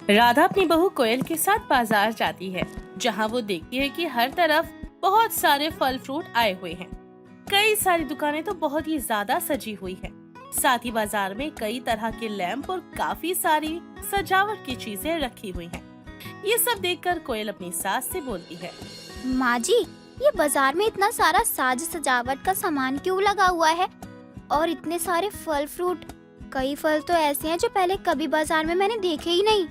राधा अपनी बहू कोयल के साथ बाजार जाती है, जहां वो देखती है कि हर तरफ बहुत सारे फल फ्रूट आए हुए हैं। कई सारी दुकानें तो बहुत ही ज्यादा सजी हुई हैं। साथ ही बाजार में कई तरह के लैंप और काफी सारी सजावट की चीजें रखी हुई हैं। ये सब देखकर कोयल अपनी सास से बोलती है, माँ जी, ये बाजार में इतना सारा साज सजावट का सामान क्यों लगा हुआ है? और इतने सारे फल फ्रूट, कई फल तो ऐसे हैं जो पहले कभी बाजार में मैंने देखे ही नहीं।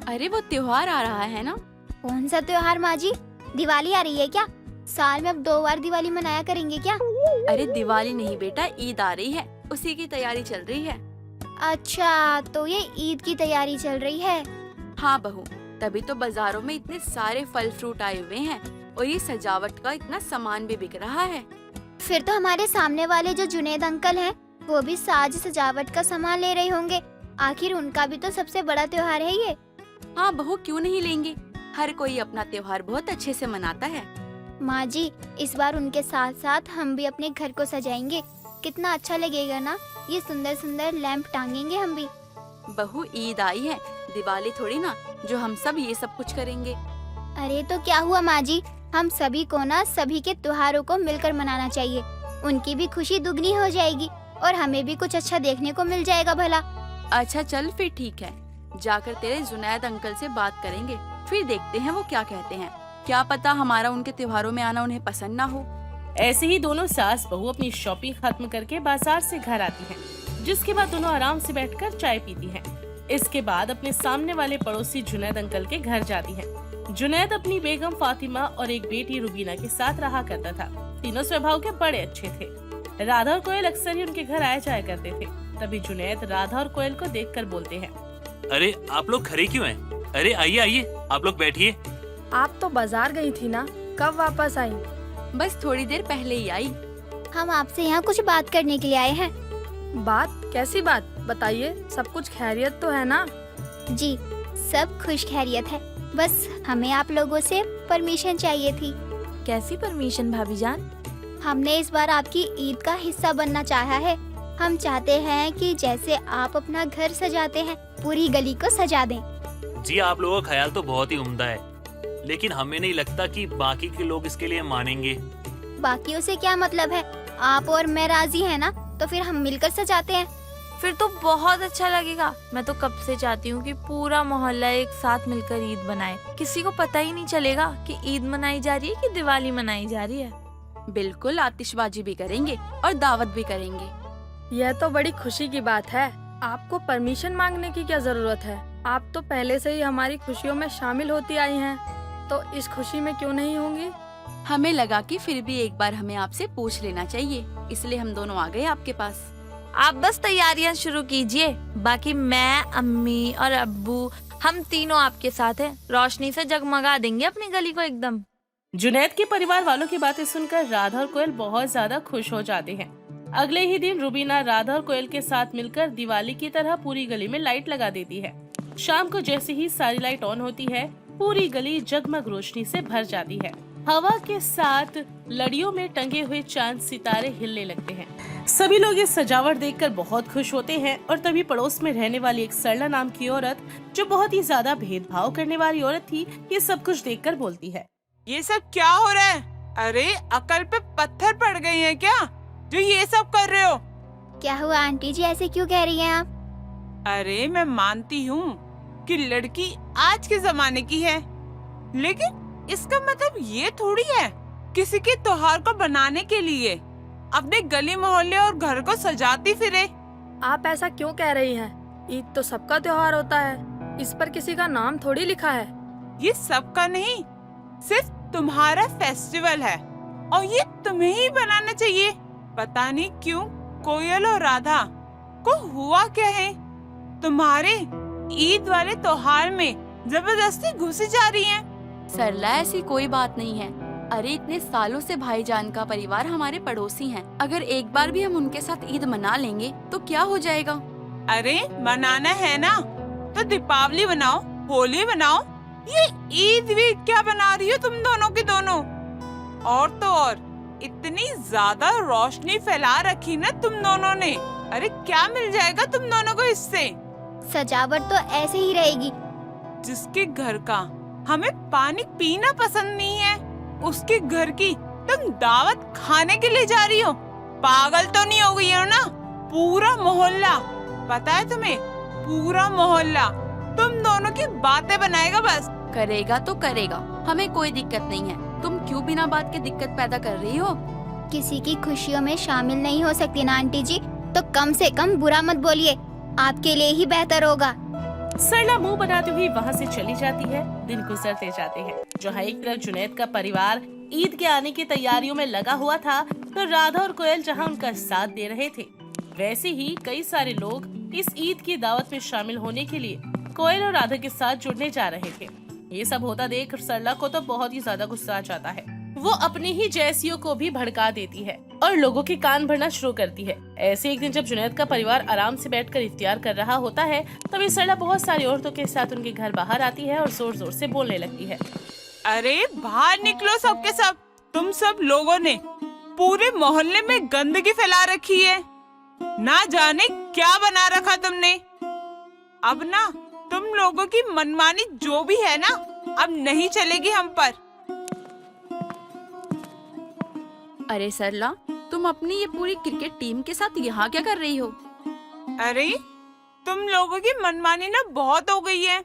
अरे वो त्योहार आ रहा है ना। कौन सा त्योहार माँ जी? दिवाली आ रही है क्या? साल में अब 2 बार दिवाली मनाया करेंगे क्या? अरे दिवाली नहीं बेटा, ईद आ रही है, उसी की तैयारी चल रही है। अच्छा, तो ये ईद की तैयारी चल रही है। हाँ बहू, तभी तो बाजारों में इतने सारे फल फ्रूट आए हुए हैं और ये सजावट का इतना सामान भी बिक रहा है। फिर तो हमारे सामने वाले जो जुनेद अंकल हैं, वो भी साज सजावट का सामान ले रहे होंगे। आखिर उनका भी तो सबसे बड़ा त्योहार है ये। हाँ बहू, क्यों नहीं लेंगे। हर कोई अपना त्योहार बहुत अच्छे से मनाता है। माँ जी, इस बार उनके साथ साथ हम भी अपने घर को सजाएंगे। कितना अच्छा लगेगा ना, ये सुंदर सुंदर लैंप टांगेंगे हम भी। बहू, ईद आई है, दिवाली थोड़ी ना जो हम सब ये सब कुछ करेंगे। अरे तो क्या हुआ माँ जी, हम सभी को ना सभी के त्योहारों को मिलकर मनाना चाहिए। उनकी भी खुशी दुगनी हो जाएगी और हमें भी कुछ अच्छा देखने को मिल जाएगा भला। अच्छा चल फिर ठीक है, जाकर तेरे जुनैद अंकल से बात करेंगे, फिर देखते हैं वो क्या कहते हैं। क्या पता हमारा उनके त्योहारों में आना उन्हें पसंद ना हो। ऐसे ही दोनों सास बहू अपनी शॉपिंग खत्म करके बाजार से घर आती हैं, जिसके बाद दोनों आराम से बैठकर चाय पीती हैं। इसके बाद अपने सामने वाले पड़ोसी जुनैद अंकल के घर जाती हैं। जुनैद अपनी बेगम फातिमा और एक बेटी रुबीना के साथ रहा करता था। तीनों स्वभाव के बड़े अच्छे थे। राधा और कोयल अक्सर ही उनके घर आया जाया करते थे। तभी जुनैद राधा और कोयल को देखकर बोलते हैं, अरे आप लोग खड़े क्यों हैं? अरे आइए आइए, आप लोग बैठिए। आप तो बाजार गई थी ना, कब वापस आई? बस थोड़ी देर पहले ही आई। हम आपसे यहाँ कुछ बात करने के लिए आए हैं। बात? कैसी बात? बताइए, सब कुछ खैरियत तो है ना? जी, सब खुश खैरियत है। बस हमें आप लोगों से परमिशन चाहिए थी। कैसी परमिशन भाभी जान? हमने इस बार आपकी ईद का हिस्सा बनना चाहा है। हम चाहते हैं कि जैसे आप अपना घर सजाते हैं, पूरी गली को सजा दें। जी, आप लोगों का ख्याल तो बहुत ही उम्दा है, लेकिन हमें नहीं लगता कि बाकी के लोग इसके लिए मानेंगे। बाकियों से क्या मतलब है? आप और मैं राजी है ना, तो फिर हम मिलकर सजाते हैं। फिर तो बहुत अच्छा लगेगा। मैं तो कब से चाहती हूँ कि पूरा मोहल्ला एक साथ मिलकर ईद मनाए। किसी को पता ही नहीं चलेगा कि ईद मनाई जा रही है कि दिवाली मनाई जा रही है। बिल्कुल, आतिशबाजी भी करेंगे और दावत भी करेंगे। यह तो बड़ी खुशी की बात है। आपको परमिशन मांगने की क्या जरूरत है? आप तो पहले से ही हमारी खुशियों में शामिल होती आई हैं, तो इस खुशी में क्यों नहीं होंगी? हमें लगा कि फिर भी एक बार हमें आपसे पूछ लेना चाहिए, इसलिए हम दोनों आ गए आपके पास। आप बस तैयारियां शुरू कीजिए, बाकी मैं, अम्मी और अब्बू, हम तीनों आपके साथ हैं। रोशनी से जगमगा देंगे अपनी गली को एकदम। जुनैद के परिवार वालों की बातें सुनकर राधा और कोयल बहुत ज्यादा खुश हो जाते हैं। अगले ही दिन रुबीना राधा और कोयल के साथ मिलकर दिवाली की तरह पूरी गली में लाइट लगा देती है। शाम को जैसे ही सारी लाइट ऑन होती है, पूरी गली जगमग रोशनी से भर जाती है। हवा के साथ लड़ियों में टंगे हुए चांद सितारे हिलने लगते हैं। सभी लोग इस सजावट देखकर बहुत खुश होते हैं और तभी पड़ोस में रहने वाली एक सरला नाम की औरत, जो बहुत ही ज्यादा भेदभाव करने वाली औरत थी, ये सब कुछ देखकर बोलती है, ये सब क्या हो रहा है? अरे अकल पे पत्थर पड़ गए हैं क्या, जो ये सब कर रहे हो? क्या हुआ आंटी जी, ऐसे क्यों कह रही हैं आप? अरे मैं मानती हूँ कि लड़की आज के जमाने की है, लेकिन इसका मतलब ये थोड़ी है किसी के त्योहार को बनाने के लिए अपने गली मोहल्ले और घर को सजाती फिरे। आप ऐसा क्यों कह रही हैं? ईद तो सबका त्योहार होता है, इस पर किसी का नाम थोड़ी लिखा है। ये सबका नहीं, सिर्फ तुम्हारा फेस्टिवल है और ये तुम्हें ही बनाना चाहिए। पता नहीं क्यों कोयल और राधा को हुआ क्या है, तुम्हारे ईद वाले त्योहार में जबरदस्ती घुसी जा रही हैं। सरला, ऐसी कोई बात नहीं है। अरे इतने सालों से भाईजान का परिवार हमारे पड़ोसी हैं। अगर एक बार भी हम उनके साथ ईद मना लेंगे तो क्या हो जाएगा? अरे मनाना है ना तो दीपावली बनाओ, होली बनाओ। ये ईद वीद क्या बना रही हो तुम दोनों की दोनों? और तो और इतनी ज्यादा रोशनी फैला रखी ना तुम दोनों ने। अरे क्या मिल जाएगा तुम दोनों को इससे? सजावट तो ऐसे ही रहेगी। जिसके घर का हमें पानी पीना पसंद नहीं है, उसके घर की तुम दावत खाने के लिए जा रही हो? पागल तो नहीं हो गई हो ना? पूरा मोहल्ला, पता है तुम्हें, पूरा मोहल्ला तुम दोनों की बातें बनाएगा बस। करेगा तो करेगा, हमें कोई दिक्कत नहीं है। तुम क्यों बिना बात के दिक्कत पैदा कर रही हो? किसी की खुशियों में शामिल नहीं हो सकती ना आंटी जी, तो कम से कम बुरा मत बोलिए, आपके लिए ही बेहतर होगा। सरला मुंह बनाती हुई वहाँ से चली जाती है। दिन गुजरते जाते हैं। जहाँ एक तरफ जुनैद का परिवार ईद के आने की तैयारियों में लगा हुआ था, तो राधा और कोयल जहाँ उनका साथ दे रहे थे, वैसे ही कई सारे लोग इस ईद की दावत में शामिल होने के लिए कोयल और राधा के साथ जुड़ने जा रहे थे। ये सब होता देख सरला को तो बहुत ही ज्यादा गुस्सा आ जाता है। वो अपनी ही जैसियों को भी भड़का देती है और लोगों के कान भरना शुरू करती है। ऐसे एक दिन जब जुनैद का परिवार आराम से बैठकर इफ्तियार कर रहा होता है, तभी सरला बहुत सारी औरतों के साथ उनके घर बाहर आती है और जोर जोर से बोलने लगती है। अरे बाहर निकलो सबके सब, तुम सब लोगों ने पूरे मोहल्ले में गंदगी फैला रखी है, ना जाने क्या बना रखा तुमने। अब ना तुम लोगों की मनमानी जो भी है ना, अब नहीं चलेगी हम पर। अरे सरला, तुम अपनी ये पूरी क्रिकेट टीम के साथ यहाँ क्या कर रही हो? अरे तुम लोगों की मनमानी ना बहुत हो गई है,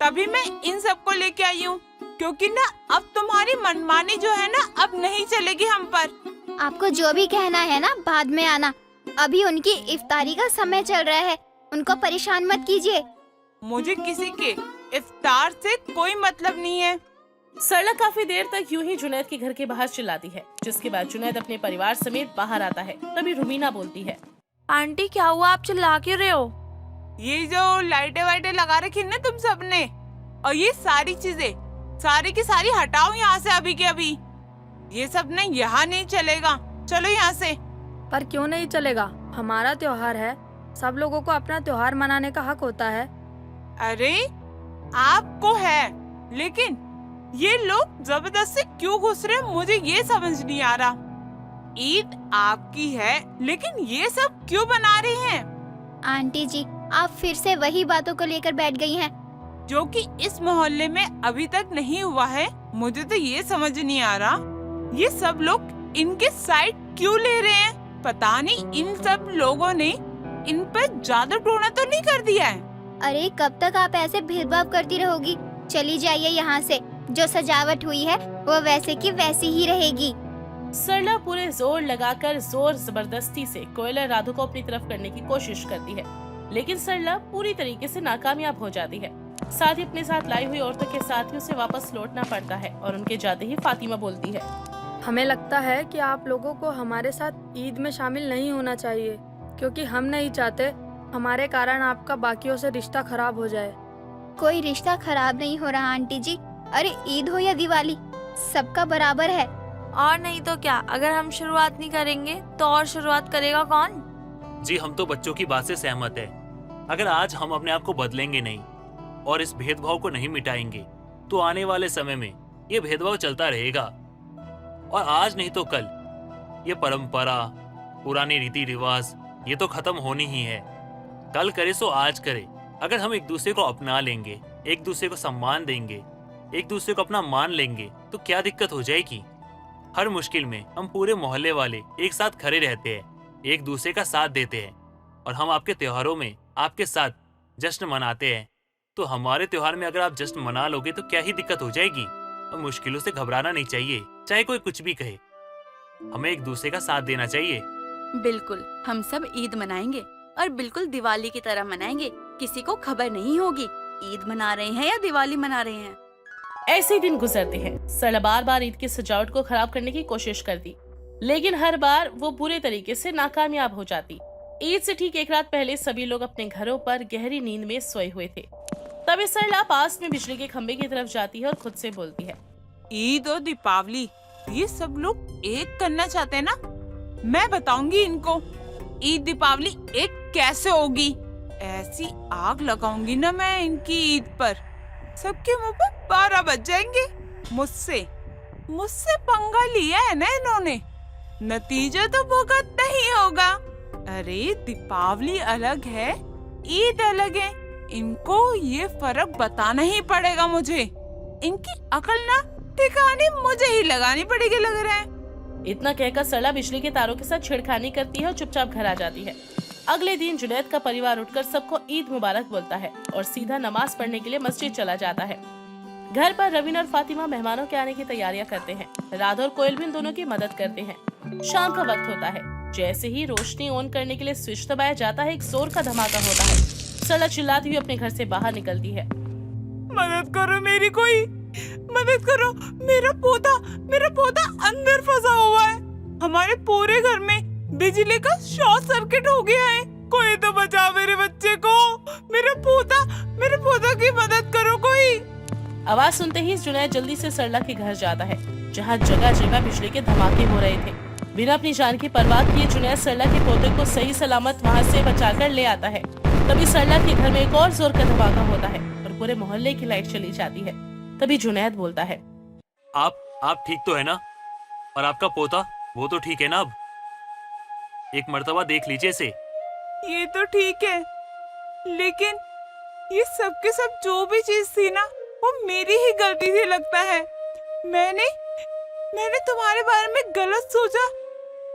तभी मैं इन सबको लेके आई हूँ, क्योंकि ना अब तुम्हारी मनमानी जो है ना, अब नहीं चलेगी हम पर। आपको जो भी कहना है ना बाद में आना, अभी उनकी इफ्तारी का समय चल रहा है, उनको परेशान मत कीजिए। मुझे किसी के इफ्तार से कोई मतलब नहीं है। सरला काफी देर तक यूं ही जुनैद के घर के बाहर चिल्लाती है, जिसके बाद जुनैद अपने परिवार समेत बाहर आता है। तभी रुमीना बोलती है, आंटी क्या हुआ, आप चिल्ला क्यों रहे हो? ये जो लाइटें वाइटें लगा रखी ना तुम सबने, और ये सारी चीजें सारी की सारी हटाओ यहाँ से अभी के अभी। ये सब ना यहाँ नहीं चलेगा, चलो यहाँ से। पर क्यों नहीं चलेगा? हमारा त्योहार है, सब लोगों को अपना त्योहार मनाने का हक होता है। अरे आपको है, लेकिन ये लोग जबरदस्ती क्यों घुस रहे हैं, मुझे ये समझ नहीं आ रहा। ईद आपकी है, लेकिन ये सब क्यों बना रहे हैं? आंटी जी, आप फिर से वही बातों को लेकर बैठ गई हैं। जो कि इस मोहल्ले में अभी तक नहीं हुआ है। मुझे तो ये समझ नहीं आ रहा, ये सब लोग इनके साइड क्यों ले रहे हैं? पता नहीं इन सब लोगों ने इन पर जादू टोना तो नहीं कर दिया है। अरे कब तक आप ऐसे भेदभाव करती रहोगी? चली जाइए यहाँ से, जो सजावट हुई है वो वैसे की वैसी ही रहेगी। सरला पूरे जोर लगाकर जोर जबरदस्ती से कोयल और राधू को अपनी तरफ करने की कोशिश करती है, लेकिन सरला पूरी तरीके से नाकामयाब हो जाती है। साथ ही अपने साथ लाई हुई औरतों के साथ ही उसे वापस लौटना पड़ता है और उनके जाते ही फातिमा बोलती है, हमें लगता है कि आप लोगों को हमारे साथ ईद में शामिल नहीं होना चाहिए, क्योंकि हम नहीं चाहते हमारे कारण आपका बाकियों से रिश्ता खराब हो जाए। कोई रिश्ता खराब नहीं हो रहा आंटी जी। अरे ईद हो या दिवाली, सबका बराबर है। और नहीं तो क्या, अगर हम शुरुआत नहीं करेंगे तो और शुरुआत करेगा कौन? जी हम तो बच्चों की बात से सहमत है। अगर आज हम अपने आप को बदलेंगे नहीं और इस भेदभाव को नहीं मिटाएंगे, तो आने वाले समय में ये भेदभाव चलता रहेगा, और आज नहीं तो कल ये परंपरा, पुराने रीति रिवाज ये तो खत्म होनी ही है। कल करे सो आज करे। अगर हम एक दूसरे को अपना लेंगे, एक दूसरे को सम्मान देंगे, एक दूसरे को अपना मान लेंगे, तो क्या दिक्कत हो जाएगी? हर मुश्किल में हम पूरे मोहल्ले वाले एक साथ खड़े रहते हैं, एक दूसरे का साथ देते हैं, और हम आपके त्योहारों में आपके साथ जश्न मनाते हैं। तो हमारे त्योहार में अगर आप जश्न मना लोगे तो क्या ही दिक्कत हो जाएगी? और मुश्किलों से घबराना नहीं चाहिए, चाहे कोई कुछ भी कहे। हमें एक दूसरे का साथ देना चाहिए। बिल्कुल, हम सब ईद मनाएंगे और बिल्कुल दिवाली की तरह मनाएंगे। किसी को खबर नहीं होगी ईद मना रहे हैं या दिवाली मना रहे हैं। ऐसे ही दिन गुजरते हैं। सरला बार बार ईद की सजावट को खराब करने की कोशिश करती, लेकिन हर बार वो बुरे तरीके से नाकामयाब हो जाती। ईद से ठीक एक रात पहले सभी लोग अपने घरों पर गहरी नींद में सोए हुए थे। तभी सरला पास में बिजली के खंभे की तरफ जाती है और खुद से बोलती है, ईद और दीपावली ये सब लोग एक करना चाहते हैं ना? मैं बताऊंगी इनको ईद दीपावली एक कैसे होगी। ऐसी आग लगाऊंगी ना मैं इनकी ईद पर, सबके मुंह पर 12 बज जाएंगे। मुझसे पंगा लिया है ना इन्होंने, नतीजा तो भुगतना ही होगा। अरे दीपावली अलग है, ईद अलग है, इनको ये फर्क बताना ही पड़ेगा मुझे। इनकी अकल ना ठिकाने मुझे ही लगानी पड़ेगी लग रहा है। इतना कहकर सरला बिजली के तारों के साथ छेड़खानी करती है और चुपचाप घर आ जाती है। अगले दिन जुनैद का परिवार उठकर सबको ईद मुबारक बोलता है और सीधा नमाज पढ़ने के लिए मस्जिद चला जाता है। घर पर रवीन और फातिमा मेहमानों के आने की तैयारियां करते हैं। राधा और कोयल भी इन दोनों की मदद करते हैं। शाम का वक्त होता है। जैसे ही रोशनी ऑन करने के लिए स्विच दबाया जाता है, एक जोर का धमाका होता है। सरला चिल्लाती हुई अपने घर से बाहर निकलती है। मदद करो मेरी, कोई मदद करो, मेरा पोता अंदर फंसा हुआ है। हमारे पूरे घर में बिजली का शॉर्ट सर्किट हो गया है। कोई तो बचाओ मेरे बच्चे को, मेरे पोता की मदद करो कोई। आवाज सुनते ही जुनैद जल्दी से सरला के घर जाता है, जहाँ जगह जगह बिजली के धमाके हो रहे थे। बिना अपनी जान की परवाह किए जुनैद सरला के पोते को सही सलामत वहाँ से बचाकर ले आता है। तभी सरला के घर में एक और जोर का धमाका होता है और पूरे मोहल्ले की लाइट चली जाती है। तभी जुनैद बोलता है, आप ठीक तो है ना? और आपका पोता, वो तो ठीक है ना? अब एक मर्तबा देख लीजिए इसे। ये तो ठीक है, लेकिन ये सब के सब जो भी चीज थी ना, वो मेरी ही गलती थी लगता है। मैंने तुम्हारे बारे में गलत सोचा,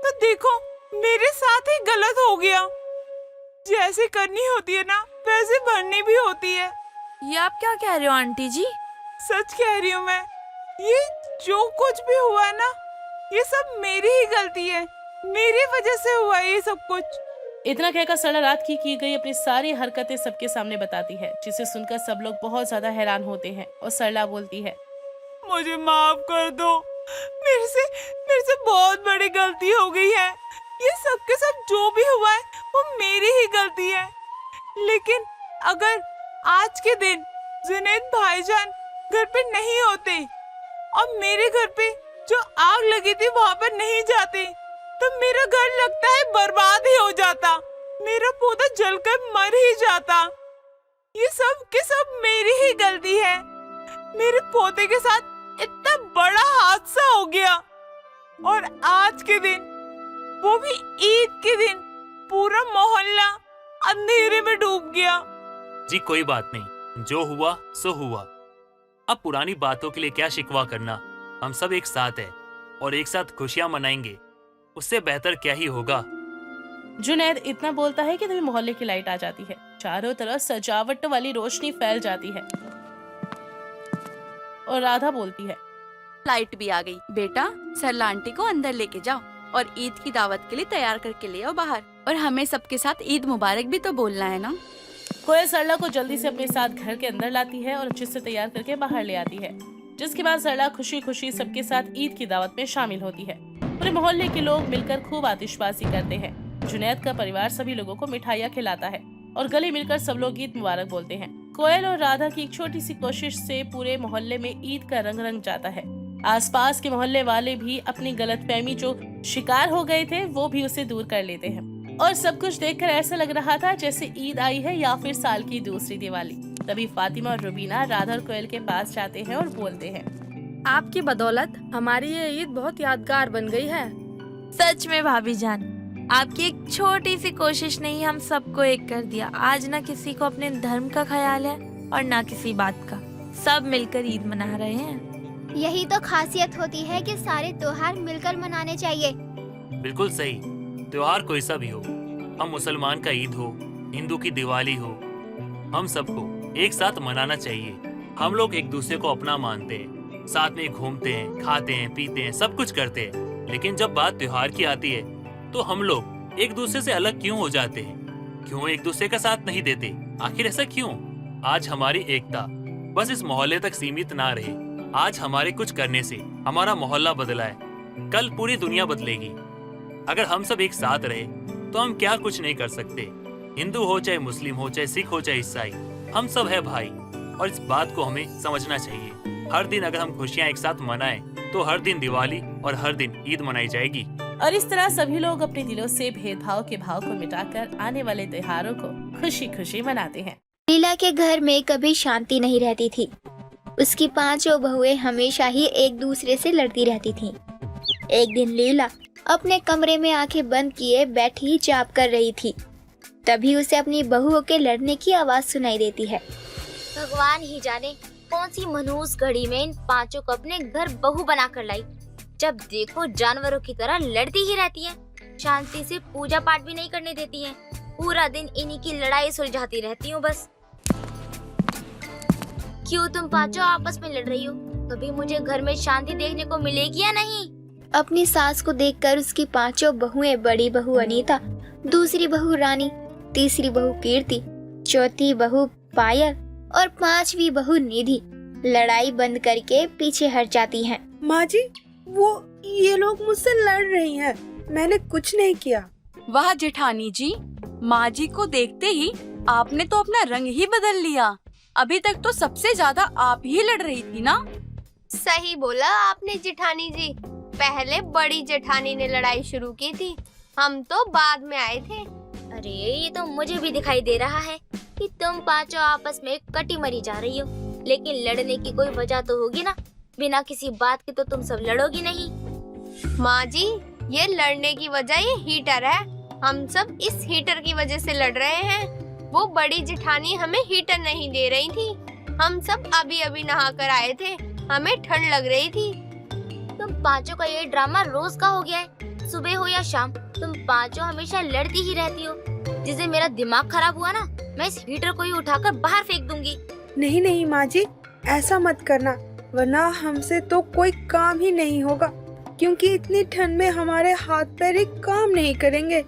तो देखो मेरे साथ ही गलत हो गया। जैसे करनी होती है ना, वैसे भरनी भी होती है। ये आप क्या कह रहे हो आंटी जी? सच कह रही हूँ मैं। ये जो कुछ भी हुआ है ना, ये सब मेरी ही गलती है। मेरी वजह से हुआ है ये सब कुछ। इतना कहकर सरला रात की गई अपनी सारी हरकतें सबके सामने बताती है, जिसे सुनकर सब लोग बहुत ज्यादा हैरान होते हैं। और सरला बोलती है, मुझे माफ कर दो, मेरे से बहुत बड़ी गलती हो गई है। ये सब के सब जो भी हुआ है वो मेरी ही गलती है। लेकिन अगर आज के दिन जुनैद भाईजान घर पे नहीं होते और मेरे घर पे जो आग लगी थी वहाँ पर नहीं जाते, तो मेरा घर लगता है बर्बाद ही हो जाता। मेरा पोता जलकर मर ही जाता। ये सब के सब मेरी ही गलती है। मेरे पोते के साथ इतना बड़ा हादसा हो गया, और आज के दिन, वो भी ईद के दिन, पूरा मोहल्ला अंधेरे में डूब गया। जी कोई बात नहीं, जो हुआ सो हुआ। अब पुरानी बातों के लिए क्या शिकवा करना। हम सब एक साथ हैं और एक साथ खुशियां मनाएंगे, उससे बेहतर क्या ही होगा। जुनैद इतना बोलता है कि तभी मोहल्ले की लाइट आ जाती है। चारों तरफ सजावट वाली रोशनी फैल जाती है और राधा बोलती है, लाइट भी आ गई। बेटा, सरला आंटी को अंदर लेके जाओ और ईद की दावत के लिए तैयार करके ले आओ बाहर। और हमें सबके साथ ईद मुबारक भी तो बोलना है ना। कोयल सरला को जल्दी से अपने साथ घर के अंदर लाती है और अच्छे से तैयार करके बाहर ले आती है, जिसके बाद सरला खुशी खुशी सबके साथ ईद की दावत में शामिल होती है। पूरे मोहल्ले के लोग मिलकर खूब आतिशबाजी करते हैं। जुनैद का परिवार सभी लोगों को मिठाइयाँ खिलाता है और गले मिलकर सब लोग ईद मुबारक बोलते हैं। कोयल और राधा की एक छोटी सी कोशिश से पूरे मोहल्ले में ईद का रंग रंग जाता है। आसपास के मोहल्ले वाले भी अपनी गलतफहमी जो शिकार हो गए थे, वो भी उसे दूर कर लेते हैं। और सब कुछ देखकर ऐसा लग रहा था जैसे ईद आई है या फिर साल की दूसरी दिवाली। तभी फातिमा और रुबीना राधा और कोयल के पास जाते हैं और बोलते हैं, आपकी बदौलत हमारी ये ईद बहुत यादगार बन गई है। सच में भाभी जान, आपकी एक छोटी सी कोशिश ने ही हम सबको एक कर दिया। आज ना किसी को अपने धर्म का ख्याल है और ना किसी बात का। सब मिलकर ईद मना रहे हैं। यही तो खासियत होती है कि सारे त्योहार मिलकर मनाने चाहिए। बिल्कुल सही। त्योहार कोई सा भी हो, हम मुसलमान का ईद हो, हिंदू की दिवाली हो, हम सबको एक साथ मनाना चाहिए। हम लोग एक दूसरे को अपना मानते हैं, साथ में घूमते हैं, खाते हैं, पीते हैं, सब कुछ करते हैं। लेकिन जब बात त्योहार की आती है तो हम लोग एक दूसरे से अलग क्यों हो जाते हैं? क्यों एक दूसरे का साथ नहीं देते? आखिर ऐसा क्यों? आज हमारी एकता बस इस मोहल्ले तक सीमित ना रहे। आज हमारे कुछ करने से हमारा मोहल्ला बदला है, कल पूरी दुनिया बदलेगी। अगर हम सब एक साथ रहे तो हम क्या कुछ नहीं कर सकते। हिंदू हो चाहे मुस्लिम हो, चाहे सिख हो चाहे ईसाई, हम सब है भाई। और इस बात को हमें समझना चाहिए। हर दिन अगर हम खुशियाँ एक साथ मनाएं तो हर दिन दिवाली और हर दिन ईद मनाई जाएगी। और इस तरह सभी लोग अपने दिलों से भेदभाव के भाव को मिटाकर आने वाले त्योहारों को खुशी खुशी मनाते हैं। लीला के घर में कभी शांति नहीं रहती थी। उसकी पांचों बहुएं हमेशा ही एक दूसरे से लड़ती रहती थीं। एक दिन लीला अपने कमरे में आंखें बंद किए बैठी जाप कर रही थी। तभी उसे अपनी बहुओं के लड़ने की आवाज सुनाई देती है। भगवान ही जाने कौन सी मनहूस घड़ी में इन पांचों को अपने घर बहू बनाकर लाई। जब देखो जानवरों की तरह लड़ती ही रहती हैं, शांति से पूजा पाठ भी नहीं करने देती हैं। पूरा दिन इन्हीं की लड़ाई सुलझाती रहती हूँ बस। क्यों तुम पांचों आपस में लड़ रही हो? कभी मुझे घर में शांति देखने को मिलेगी या नहीं? अपनी सास को देखकर उसकी पांचों बहुएं, बड़ी बहू अनीता, दूसरी बहू रानी, तीसरी बहू कीर्ति, चौथी बहू पायल और पांचवी बहू निधि लड़ाई बंद करके पीछे हट जाती हैं। माँ जी, ये लोग मुझसे लड़ रही हैं। मैंने कुछ नहीं किया। वाह जेठानी जी, माँ जी को देखते ही आपने तो अपना रंग ही बदल लिया। अभी तक तो सबसे ज्यादा आप ही लड़ रही थी ना? सही बोला आपने जेठानी जी। पहले बड़ी जेठानी ने लड़ाई शुरू की थी, हम तो बाद में आए थे। अरे ये तो मुझे भी दिखाई दे रहा है कि तुम पांचों आपस में कटी मरी जा रही हो, लेकिन लड़ने की कोई वजह तो होगी ना। बिना किसी बात के तो तुम सब लड़ोगी नहीं। माँ जी, ये लड़ने की वजह ये हीटर है। हम सब इस हीटर की वजह से लड़ रहे हैं। वो बड़ी जेठानी हमें हीटर नहीं दे रही थी। हम सब अभी अभी नहा कर आए थे, हमें ठंड लग रही थी। तुम पांचों का ये ड्रामा रोज का हो गया है। सुबह हो या शाम तुम पांचों हमेशा लड़ती ही रहती हो। जिस दिन मेरा दिमाग खराब हुआ ना, मैं इस हीटर को ही उठाकर बाहर फेंक दूंगी। नहीं नहीं माँ जी, ऐसा मत करना, वरना हमसे तो कोई काम ही नहीं होगा, क्योंकि इतनी ठंड में हमारे हाथ पैर एक काम नहीं करेंगे।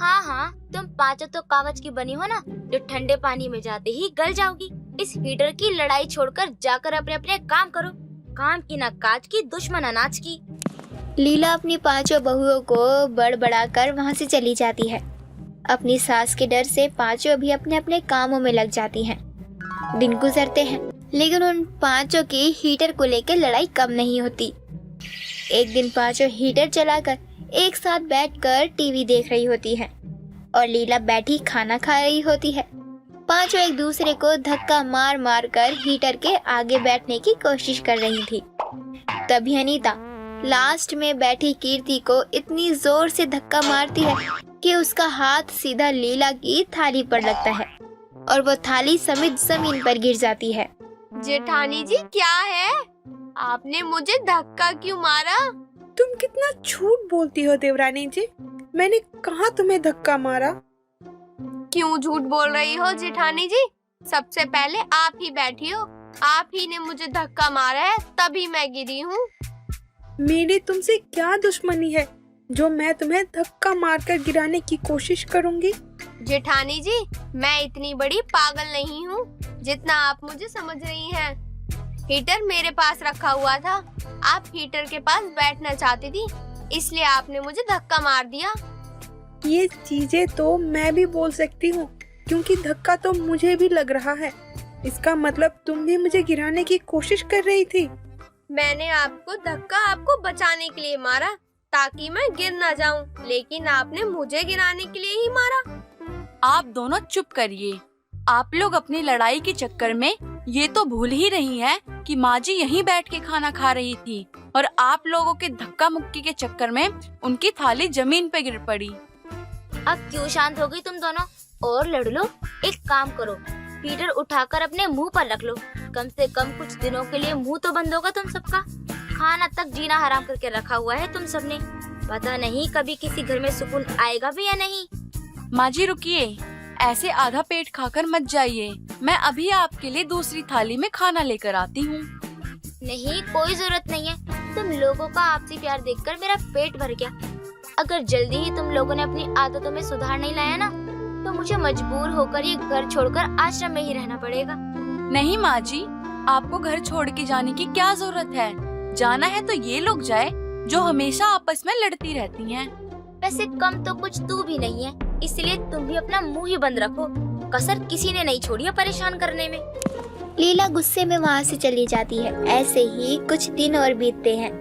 हाँ हाँ, तुम पांचों तो कागज की बनी हो ना, जो ठंडे पानी में जाते ही गल जाओगी। इस हीटर की लड़ाई छोड़कर जाकर अपने अपने काम करो। काम की ना काज की, दुश्मन अनाज की। लीला अपनी पांचों बहुओं को बड़बड़ाकर वहाँ से चली जाती है। अपनी सास के डर से पांचों भी अपने अपने कामों में लग जाती हैं। दिन गुजरते हैं, लेकिन उन पांचों की हीटर को लेकर लड़ाई कम नहीं होती। एक दिन पांचों हीटर चलाकर एक साथ बैठकर टीवी देख रही होती हैं और लीला बैठी खाना खा रही होती है। पांचों एक दूसरे को धक्का मार मार कर हीटर के आगे बैठने की कोशिश कर रही थी। तभी अनीता लास्ट में बैठी कीर्ति को इतनी जोर से धक्का मारती है कि उसका हाथ सीधा लीला की थाली पर लगता है और वो थाली समेत जमीन पर गिर जाती है। जेठानी जी, क्या है? आपने मुझे धक्का क्यों मारा? तुम कितना झूठ बोलती हो देवरानी जी, मैंने कहाँ तुम्हें धक्का मारा? क्यों झूठ बोल रही हो जेठानी जी? सबसे पहले आप ही बैठी हो, आप ही ने मुझे धक्का मारा है, तभी मैं गिरी हूँ। मेरी तुमसे क्या दुश्मनी है जो मैं तुम्हें धक्का मारकर गिराने की कोशिश करूंगी? जेठानी जी, मैं इतनी बड़ी पागल नहीं हूँ जितना आप मुझे समझ रही हैं। हीटर मेरे पास रखा हुआ था, आप हीटर के पास बैठना चाहती थी, इसलिए आपने मुझे धक्का मार दिया। ये चीजें तो मैं भी बोल सकती हूँ, क्योंकि धक्का तो मुझे भी लग रहा है। इसका मतलब तुम भी मुझे गिराने की कोशिश कर रही थी। मैंने आपको धक्का आपको बचाने के लिए मारा, ताकि मैं गिर ना जाऊं, लेकिन आपने मुझे गिराने के लिए ही मारा। आप दोनों चुप करिए। आप लोग अपनी लड़ाई के चक्कर में ये तो भूल ही रही हैं कि माँ जी यहीं बैठ के खाना खा रही थी और आप लोगों के धक्का मुक्की के चक्कर में उनकी थाली जमीन पे गिर पड़ी। अब क्यों शांत हो गई तुम दोनों? और लड़ लो। एक काम करो, हीटर उठाकर अपने मुंह पर रख लो। कम से कम कुछ दिनों के लिए मुंह तो बंद होगा तुम सबका। खाना तक जीना हराम करके रखा हुआ है तुम सबने। पता नहीं कभी किसी घर में सुकून आएगा भी या नहीं। माँ जी रुकिए, ऐसे आधा पेट खाकर मत जाइए। मैं अभी आपके लिए दूसरी थाली में खाना लेकर आती हूँ। नहीं, कोई जरूरत नहीं है। तुम लोगों का आपसी प्यार देखकर मेरा पेट भर गया। अगर जल्दी ही तुम लोगों ने अपनी आदतों में सुधार नहीं लाया ना, तो मुझे मजबूर होकर ये घर छोड़कर आश्रम में ही रहना पड़ेगा। नहीं माँ जी, आपको घर छोड़ के जाने की क्या जरूरत है? जाना है तो ये लोग जाए जो हमेशा आपस में लड़ती रहती हैं। वैसे कम तो कुछ तू भी नहीं है, इसलिए तुम भी अपना मुंह ही बंद रखो। कसर किसी ने नहीं छोड़ी है परेशान करने में। लीला गुस्से में वहाँ से चली जाती है। ऐसे ही कुछ दिन और बीतते हैं।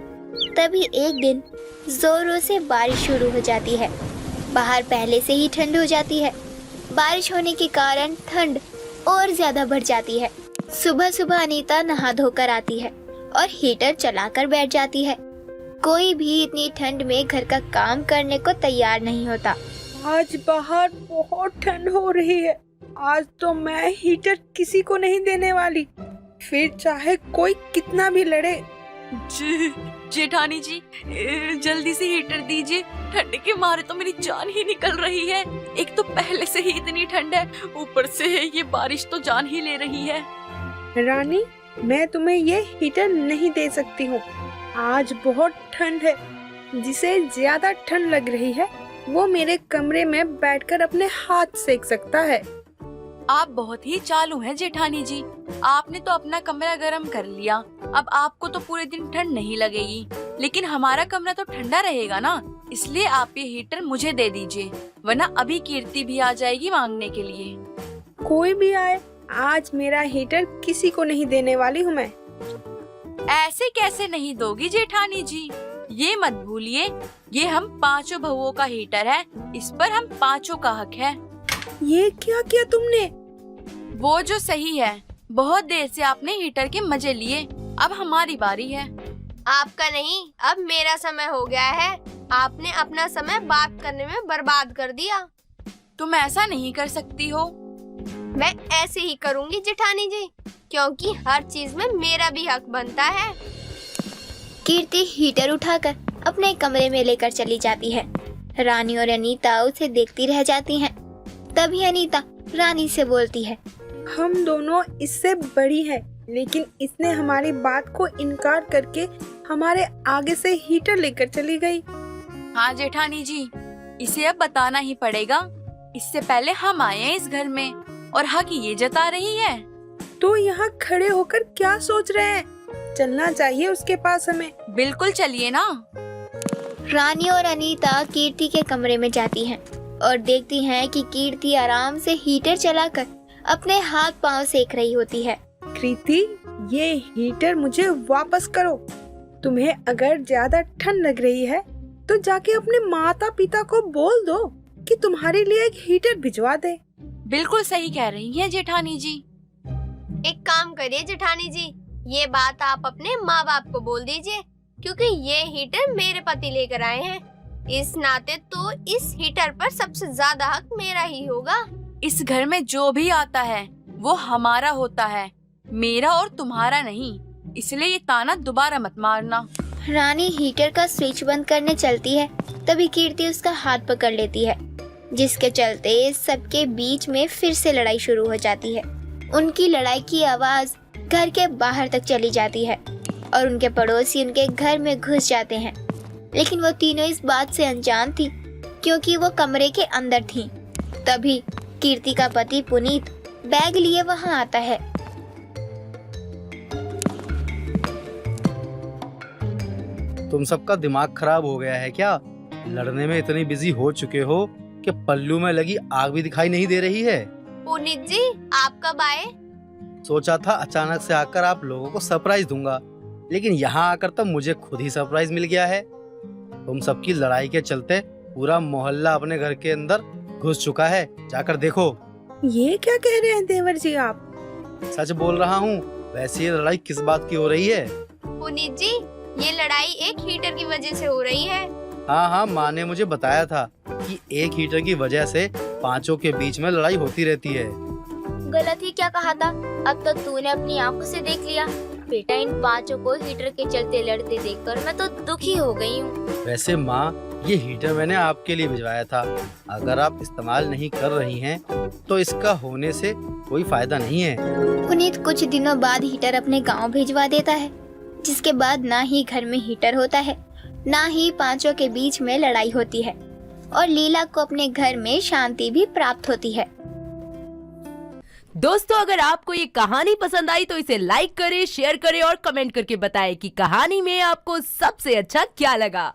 तभी एक दिन जोरों से बारिश शुरू हो जाती है। बाहर पहले से ही ठंड हो जाती है। बारिश होने के कारण ठंड और ज्यादा बढ़ जाती है। सुबह सुबह अनीता नहा धोकर आती है और हीटर चलाकर बैठ जाती है। कोई भी इतनी ठंड में घर का काम करने को तैयार नहीं होता। आज बाहर बहुत ठंड हो रही है। आज तो मैं हीटर किसी को नहीं देने वाली, फिर चाहे कोई कितना भी लड़े। जेठानी जी, जल्दी से हीटर दीजिए। ठंड के मारे तो मेरी जान ही निकल रही है। एक तो पहले से ही इतनी ठंड है, ऊपर से ये बारिश तो जान ही ले रही है। रानी, मैं तुम्हें ये हीटर नहीं दे सकती हूँ। आज बहुत ठंड है। जिसे ज्यादा ठंड लग रही है वो मेरे कमरे में बैठकर अपने हाथ सेक सकता है। आप बहुत ही चालू हैं जेठानी जी। आपने तो अपना कमरा गर्म कर लिया, अब आपको तो पूरे दिन ठंड नहीं लगेगी, लेकिन हमारा कमरा तो ठंडा रहेगा ना। इसलिए आप ये हीटर मुझे दे दीजिए, वरना अभी कीर्ति भी आ जाएगी मांगने के लिए। कोई भी आए, आज मेरा हीटर किसी को नहीं देने वाली हूँ मैं। ऐसे कैसे नहीं दोगी जेठानी जी? ये मत भूलिए, ये हम पांचों बहुओं का हीटर है, इस पर हम पांचों का हक है। ये क्या किया तुमने? वो जो सही है। बहुत देर से आपने हीटर के मजे लिए, अब हमारी बारी है। आपका नहीं, अब मेरा समय हो गया है। आपने अपना समय बात करने में बर्बाद कर दिया। तुम ऐसा नहीं कर सकती हो। मैं ऐसे ही करूंगी जेठानी जी, क्योंकि हर चीज में मेरा भी हक बनता है। कीर्ति हीटर उठाकर अपने कमरे में लेकर चली जाती है। रानी और अनीता उसे देखती रह जाती हैं। तभी अनीता रानी से बोलती है, हम दोनों इससे बड़ी हैं, लेकिन इसने हमारी बात को इनकार करके हमारे आगे से हीटर लेकर चली गई। हाँ जेठानी जी, इसे अब बताना ही पड़ेगा। इससे पहले हम आए हैं इस घर में और हक ये जता रही है। तो यहाँ खड़े होकर क्या सोच रहे हैं? चलना चाहिए उसके पास हमें। बिल्कुल चलिए ना। रानी और अनीता कीर्ति के कमरे में जाती हैं और देखती हैं कि कीर्ति आराम से हीटर चलाकर अपने हाथ पांव सेक रही होती है। कृति, ये हीटर मुझे वापस करो। तुम्हें अगर ज्यादा ठंड लग रही है तो जाके अपने माता पिता को बोल दो कि तुम्हारे लिए एक हीटर भिजवा दे। बिल्कुल सही कह रही हैं जेठानी जी। एक काम करिए जेठानी जी, ये बात आप अपने माँ बाप को बोल दीजिए, क्योंकि ये हीटर मेरे पति लेकर आए हैं। इस नाते तो इस हीटर पर सबसे ज्यादा हक मेरा ही होगा। इस घर में जो भी आता है वो हमारा होता है, मेरा और तुम्हारा नहीं। इसलिए ये ताना दोबारा मत मारना। रानी हीटर का स्विच बंद करने चलती है, तभी कीर्ति उसका हाथ पकड़ लेती है, जिसके चलते सबके बीच में फिर से लड़ाई शुरू हो जाती है। उनकी लड़ाई की आवाज घर के बाहर तक चली जाती है और उनके पड़ोसी उनके घर में घुस जाते हैं, लेकिन वो तीनों इस बात से अनजान थी, क्योंकि वो कमरे के अंदर थी। तभी कीर्ति का पति पुनीत बैग लिए वहां आता है। तुम सबका दिमाग खराब हो गया है क्या? लड़ने में इतनी बिजी हो चुके हो कि पल्लू में लगी आग भी दिखाई नहीं दे रही है। पुनीत जी, आप कब आए? सोचा था अचानक से आकर आप लोगों को सरप्राइज दूंगा, लेकिन यहाँ आकर तो मुझे खुद ही सरप्राइज मिल गया है। तुम सबकी लड़ाई के चलते पूरा मोहल्ला अपने घर के अंदर घुस चुका है, जाकर देखो। ये क्या कह रहे हैं देवर जी आप? सच बोल रहा हूँ। वैसे ये लड़ाई किस बात की हो रही है? पुनीत जी, ये लड़ाई एक हीटर की वजह से हो रही है। हाँ, माँ ने मुझे बताया था कि एक हीटर की वजह से पांचों के बीच में लड़ाई होती रहती है। गलत ही क्या कहा था? अब तो तूने अपनी आंखों से देख लिया। बेटा, इन पांचों को हीटर के चलते लड़ते देखकर मैं तो दुखी हो गई हूँ। वैसे माँ, ये हीटर मैंने आपके लिए भिजवाया था। अगर आप इस्तेमाल नहीं कर रही हैं, तो इसका होने से कोई फायदा नहीं है। पुनीत कुछ दिनों बाद हीटर अपने गांव भिजवा देता है, जिसके बाद ना ही घर में हीटर होता है, ना ही पांचों के बीच में लड़ाई होती है और लीला को अपने घर में शांति भी प्राप्त होती है। दोस्तों, अगर आपको ये कहानी पसंद आई तो इसे लाइक करें, शेयर करें और कमेंट करके बताएं कि कहानी में आपको सबसे अच्छा क्या लगा।